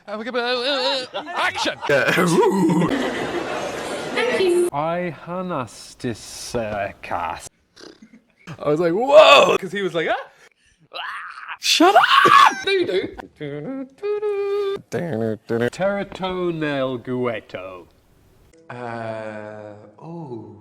Action! I Hanastiscast. I was like, whoa! Because he was like, ah! Shut up! Do. Territonel Gueto. Oh.